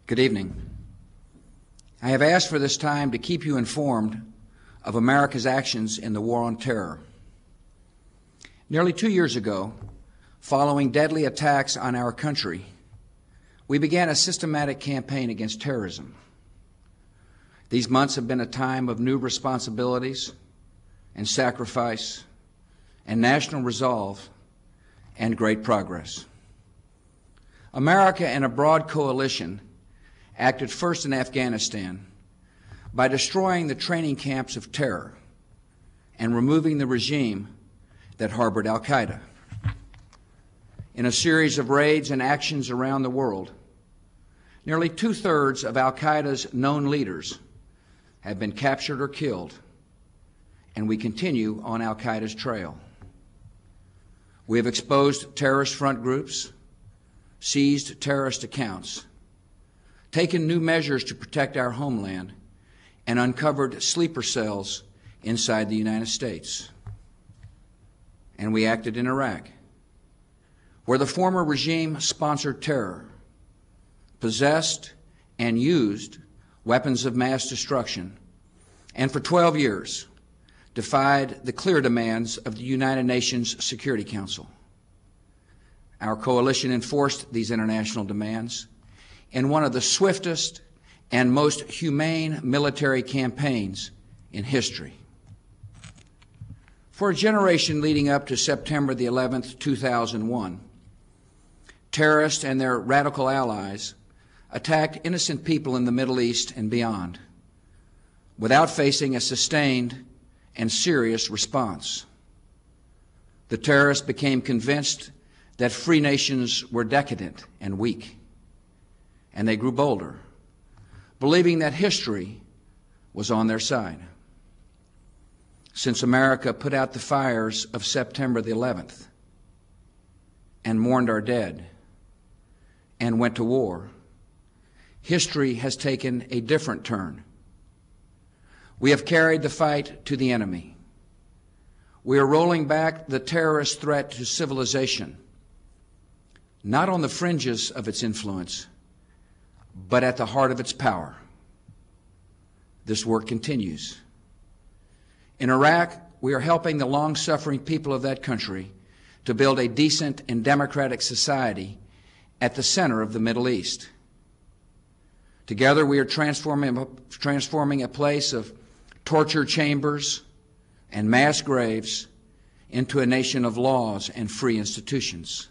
Good evening. I have asked for this time to keep you informed of America's actions in the war on terror. Nearly 2 years ago, following deadly attacks on our country, we began a systematic campaign against terrorism. These months have been a time of new responsibilities and sacrifice and national resolve and great progress. America and a broad coalition acted first in Afghanistan by destroying the training camps of terror and removing the regime that harbored al-Qaeda. In a series of raids and actions around the world, nearly two-thirds of al-Qaeda's known leaders have been captured or killed, and we continue on al-Qaeda's trail. We have exposed terrorist front groups, seized terrorist accounts, taken new measures to protect our homeland, and uncovered sleeper cells inside the United States. And we acted in Iraq, where the former regime sponsored terror, possessed and used weapons of mass destruction, and for 12 years defied the clear demands of the United Nations Security Council. Our coalition enforced these international demands in one of the swiftest and most humane military campaigns in history. For a generation leading up to September the 11th, 2001, terrorists and their radical allies attacked innocent people in the Middle East and beyond without facing a sustained and serious response. The terrorists became convinced that free nations were decadent and weak, and they grew bolder, believing that history was on their side. Since America put out the fires of September the 11th and mourned our dead and went to war, history has taken a different turn. We have carried the fight to the enemy. We are rolling back the terrorist threat to civilization, not on the fringes of its influence, but at the heart of its power. This work continues. In Iraq, we are helping the long-suffering people of that country to build a decent and democratic society at the center of the Middle East. Together, we are transforming a place of torture chambers and mass graves into a nation of laws and free institutions.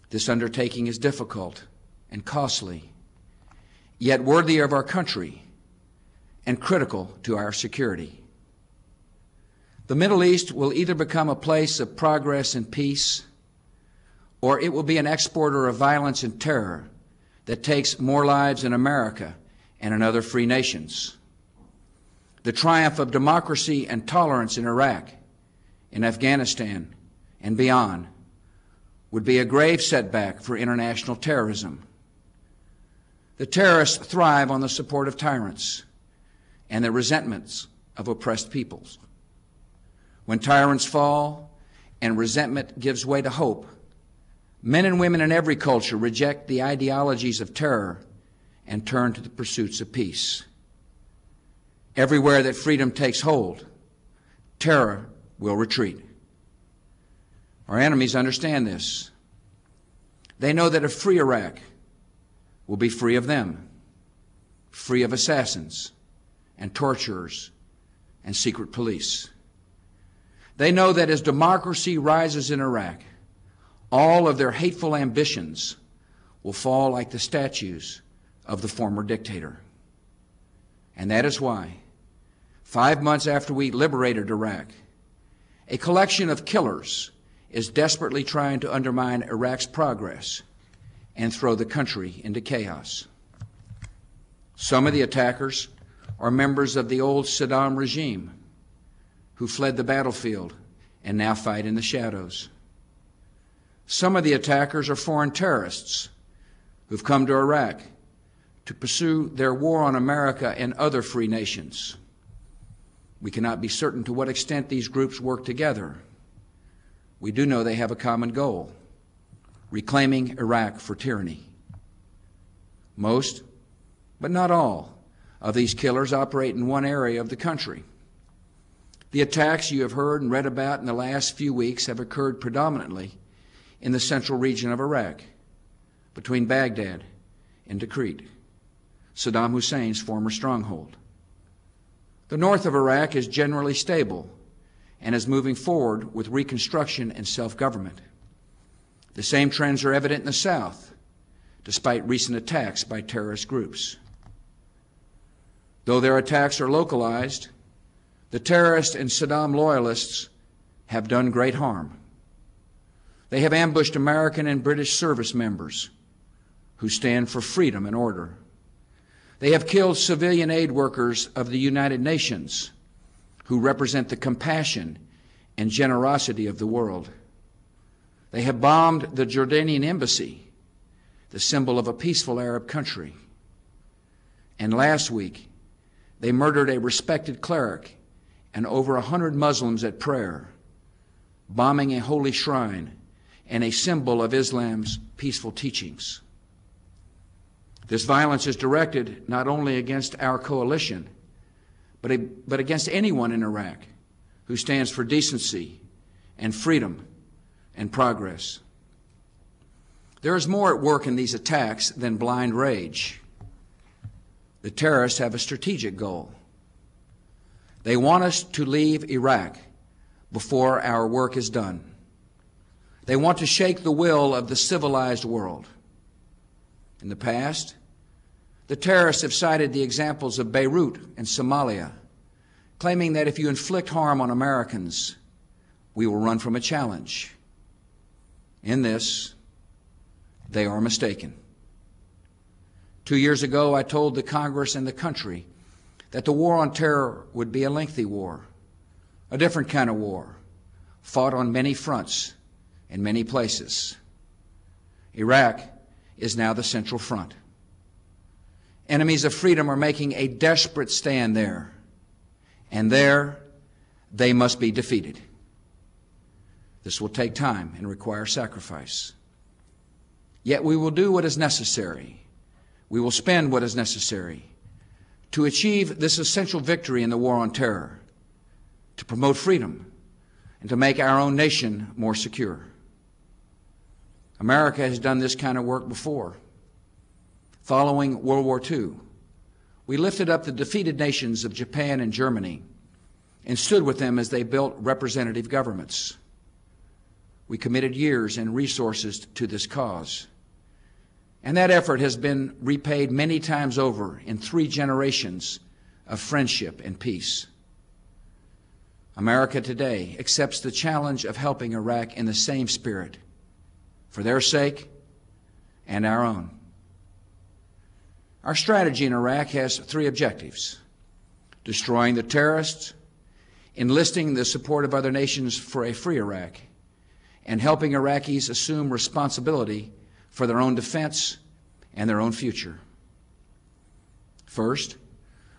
This undertaking is difficult and costly, yet worthy of our country and critical to our security. The Middle East will either become a place of progress and peace, or it will be an exporter of violence and terror that takes more lives in America and in other free nations. The triumph of democracy and tolerance in Iraq, in Afghanistan, and beyond would be a grave setback for international terrorism. The terrorists thrive on the support of tyrants and the resentments of oppressed peoples. When tyrants fall and resentment gives way to hope, men and women in every culture reject the ideologies of terror and turn to the pursuits of peace. Everywhere that freedom takes hold, terror will retreat. Our enemies understand this. They know that a free Iraq will be free of them, free of assassins and torturers and secret police. They know that as democracy rises in Iraq, all of their hateful ambitions will fall like the statues of the former dictator. And that is why, 5 months after we liberated Iraq, a collection of killers is desperately trying to undermine Iraq's progress and throw the country into chaos. Some of the attackers are members of the old Saddam regime who fled the battlefield and now fight in the shadows. Some of the attackers are foreign terrorists who've come to Iraq to pursue their war on America and other free nations. We cannot be certain to what extent these groups work together. We do know they have a common goal: reclaiming Iraq for tyranny. Most, but not all, of these killers operate in one area of the country. The attacks you have heard and read about in the last few weeks have occurred predominantly in the central region of Iraq, between Baghdad and Tikrit, Saddam Hussein's former stronghold. The north of Iraq is generally stable and is moving forward with reconstruction and self-government. The same trends are evident in the south, despite recent attacks by terrorist groups. Though their attacks are localized, the terrorists and Saddam loyalists have done great harm. They have ambushed American and British service members who stand for freedom and order. They have killed civilian aid workers of the United Nations who represent the compassion and generosity of the world. They have bombed the Jordanian embassy, the symbol of a peaceful Arab country. And last week, they murdered a respected cleric and over 100 Muslims at prayer, bombing a holy shrine and a symbol of Islam's peaceful teachings. This violence is directed not only against our coalition, but against anyone in Iraq who stands for decency and freedom and progress. There is more at work in these attacks than blind rage. The terrorists have a strategic goal. They want us to leave Iraq before our work is done. They want to shake the will of the civilized world. In the past, the terrorists have cited the examples of Beirut and Somalia, claiming that if you inflict harm on Americans, we will run from a challenge. In this, they are mistaken. 2 years ago, I told the Congress and the country that the war on terror would be a lengthy war, a different kind of war, fought on many fronts in many places. Iraq is now the central front. Enemies of freedom are making a desperate stand there, and there they must be defeated. This will take time and require sacrifice. Yet we will do what is necessary. We will spend what is necessary to achieve this essential victory in the war on terror, to promote freedom, and to make our own nation more secure. America has done this kind of work before. Following World War II, we lifted up the defeated nations of Japan and Germany and stood with them as they built representative governments. We committed years and resources to this cause, and that effort has been repaid many times over in 3 generations of friendship and peace. America today accepts the challenge of helping Iraq in the same spirit, for their sake and our own. Our strategy in Iraq has 3 objectives: destroying the terrorists, enlisting the support of other nations for a free Iraq, and helping Iraqis assume responsibility for their own defense and their own future. First,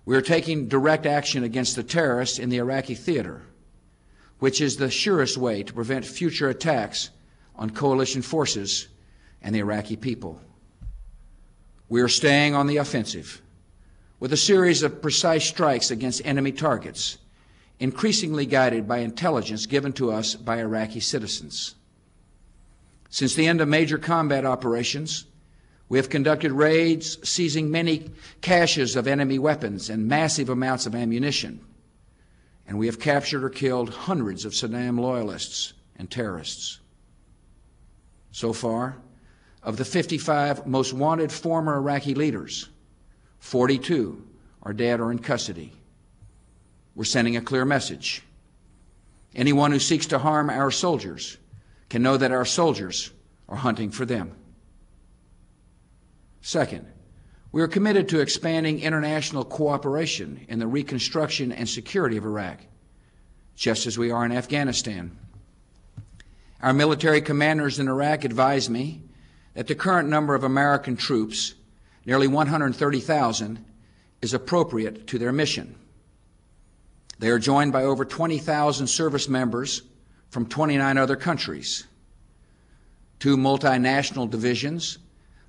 we are taking direct action against the terrorists in the Iraqi theater, which is the surest way to prevent future attacks on coalition forces and the Iraqi people. We are staying on the offensive with a series of precise strikes against enemy targets, increasingly guided by intelligence given to us by Iraqi citizens. Since the end of major combat operations, we have conducted raids seizing many caches of enemy weapons and massive amounts of ammunition, and we have captured or killed hundreds of Saddam loyalists and terrorists. So far, of the 55 most wanted former Iraqi leaders, 42 are dead or in custody. We're sending a clear message. Anyone who seeks to harm our soldiers can know that our soldiers are hunting for them. Second, we are committed to expanding international cooperation in the reconstruction and security of Iraq, just as we are in Afghanistan. Our military commanders in Iraq advise me that the current number of American troops, nearly 130,000, is appropriate to their mission. They are joined by over 20,000 service members from 29 other countries. 2 multinational divisions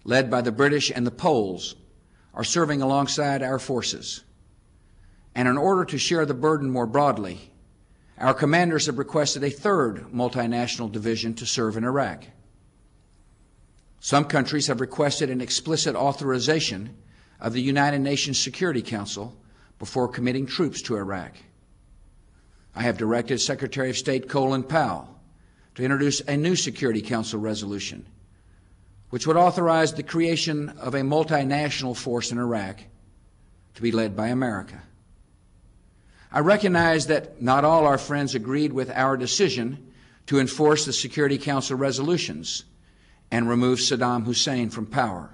led by the British and the Poles, are serving alongside our forces. And in order to share the burden more broadly, our commanders have requested a third multinational division to serve in Iraq. Some countries have requested an explicit authorization of the United Nations Security Council before committing troops to Iraq. I have directed Secretary of State Colin Powell to introduce a new Security Council resolution, which would authorize the creation of a multinational force in Iraq to be led by America. I recognize that not all our friends agreed with our decision to enforce the Security Council resolutions and remove Saddam Hussein from power.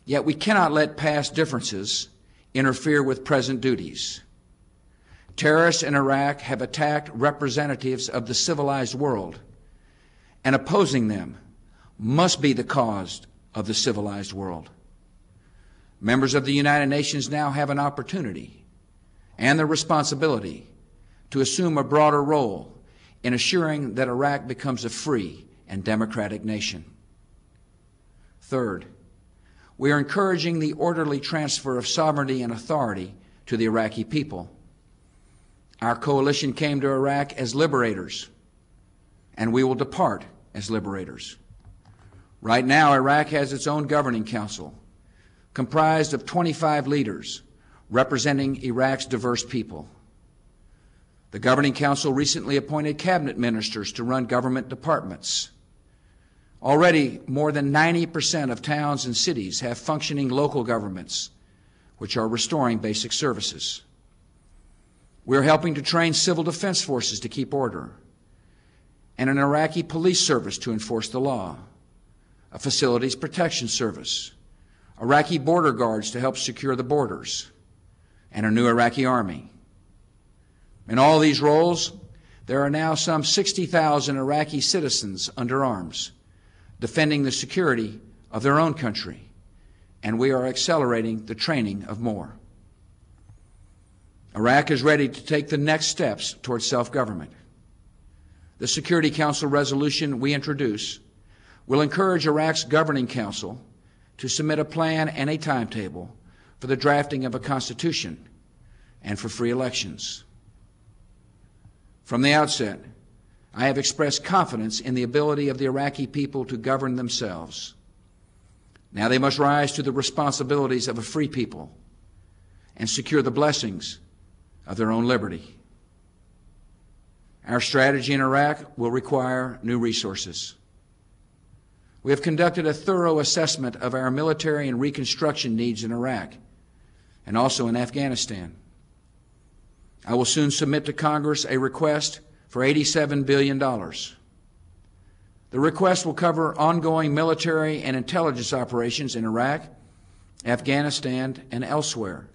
Yet we cannot let past differences interfere with present duties. Terrorists in Iraq have attacked representatives of the civilized world, and opposing them must be the cause of the civilized world. Members of the United Nations now have an opportunity and the responsibility to assume a broader role in assuring that Iraq becomes a free and democratic nation. Third, we are encouraging the orderly transfer of sovereignty and authority to the Iraqi people. Our coalition came to Iraq as liberators, and we will depart as liberators. Right now, Iraq has its own governing council, comprised of 25 leaders representing Iraq's diverse people. The governing council recently appointed cabinet ministers to run government departments. Already, more than 90% of towns and cities have functioning local governments, which are restoring basic services. We are helping to train civil defense forces to keep order, and an Iraqi police service to enforce the law, a facilities protection service, Iraqi border guards to help secure the borders, and a new Iraqi army. In all these roles, there are now some 60,000 Iraqi citizens under arms, defending the security of their own country, and we are accelerating the training of more. Iraq is ready to take the next steps towards self-government. The Security Council resolution we introduce will encourage Iraq's governing council to submit a plan and a timetable for the drafting of a constitution and for free elections. From the outset, I have expressed confidence in the ability of the Iraqi people to govern themselves. Now they must rise to the responsibilities of a free people and secure the blessings of their own liberty. Our strategy in Iraq will require new resources. We have conducted a thorough assessment of our military and reconstruction needs in Iraq and also in Afghanistan. I will soon submit to Congress a request for $87 billion. The request will cover ongoing military and intelligence operations in Iraq, Afghanistan, and elsewhere,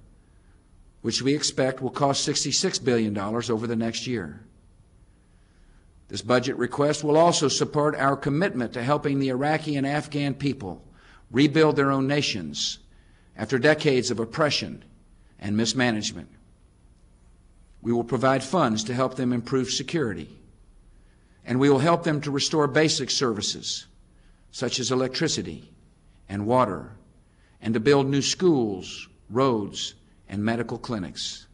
which we expect will cost $66 billion over the next year. This budget request will also support our commitment to helping the Iraqi and Afghan people rebuild their own nations after decades of oppression and mismanagement. We will provide funds to help them improve security, and we will help them to restore basic services such as electricity and water, and to build new schools, roads, and medical clinics.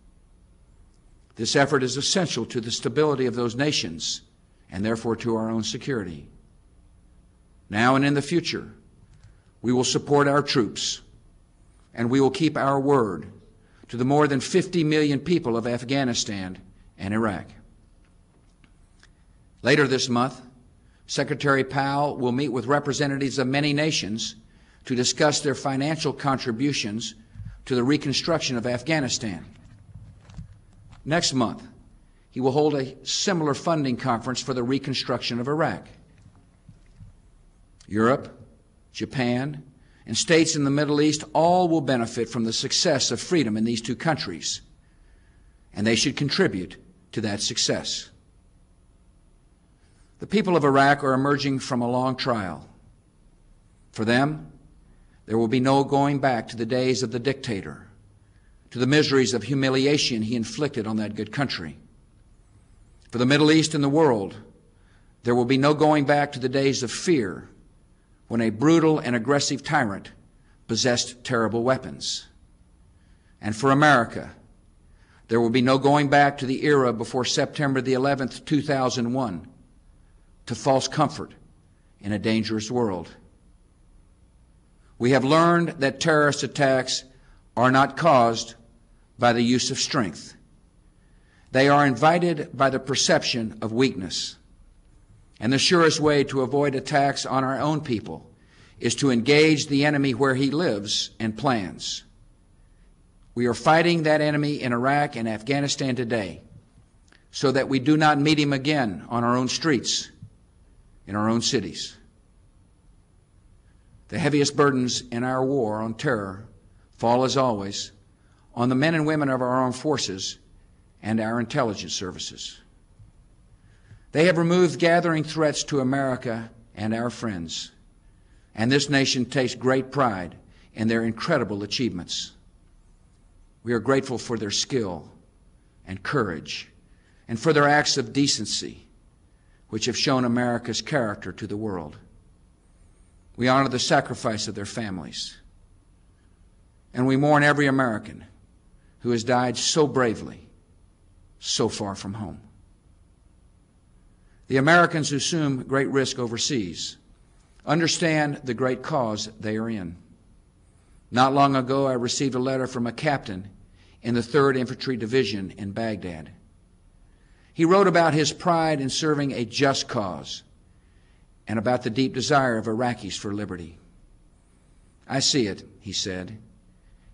This effort is essential to the stability of those nations and therefore to our own security. Now and in the future, we will support our troops, and we will keep our word to the more than 50 million people of Afghanistan and Iraq. Later this month, Secretary Powell will meet with representatives of many nations to discuss their financial contributions to the reconstruction of Afghanistan. Next month, he will hold a similar funding conference for the reconstruction of Iraq. Europe, Japan, and states in the Middle East all will benefit from the success of freedom in these two countries, and they should contribute to that success. The people of Iraq are emerging from a long trial. For them, there will be no going back to the days of the dictator, to the miseries of humiliation he inflicted on that good country. For the Middle East and the world, there will be no going back to the days of fear when a brutal and aggressive tyrant possessed terrible weapons. And for America, there will be no going back to the era before September the 11th, 2001, to false comfort in a dangerous world. We have learned that terrorist attacks are not caused by the use of strength. They are invited by the perception of weakness. And the surest way to avoid attacks on our own people is to engage the enemy where he lives and plans. We are fighting that enemy in Iraq and Afghanistan today so that we do not meet him again on our own streets, in our own cities. The heaviest burdens in our war on terror fall, as always, on the men and women of our armed forces and our intelligence services. They have removed gathering threats to America and our friends, and this nation takes great pride in their incredible achievements. We are grateful for their skill and courage and for their acts of decency, which have shown America's character to the world. We honor the sacrifice of their families, and we mourn every American who has died so bravely, so far from home. The Americans who assume great risk overseas understand the great cause they are in. Not long ago, I received a letter from a captain in the 3rd Infantry Division in Baghdad. He wrote about his pride in serving a just cause and about the deep desire of Iraqis for liberty. I see it, he said,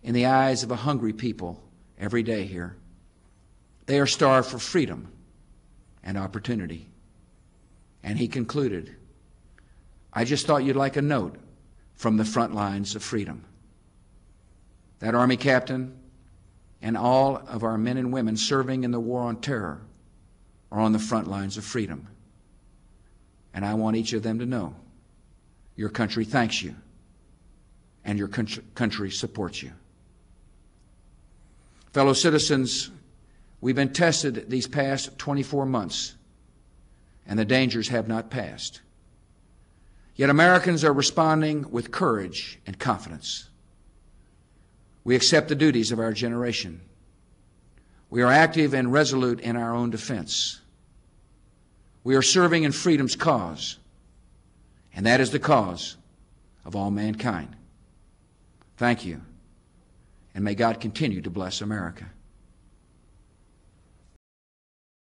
in the eyes of a hungry people every day here. They are starved for freedom and opportunity. And he concluded, I just thought you'd like a note from the front lines of freedom. That Army captain and all of our men and women serving in the war on terror are on the front lines of freedom. And I want each of them to know your country thanks you and your country supports you. Fellow citizens, we've been tested these past 24 months, and the dangers have not passed. Yet Americans are responding with courage and confidence. We accept the duties of our generation. We are active and resolute in our own defense. We are serving in freedom's cause, and that is the cause of all mankind. Thank you, and may God continue to bless America.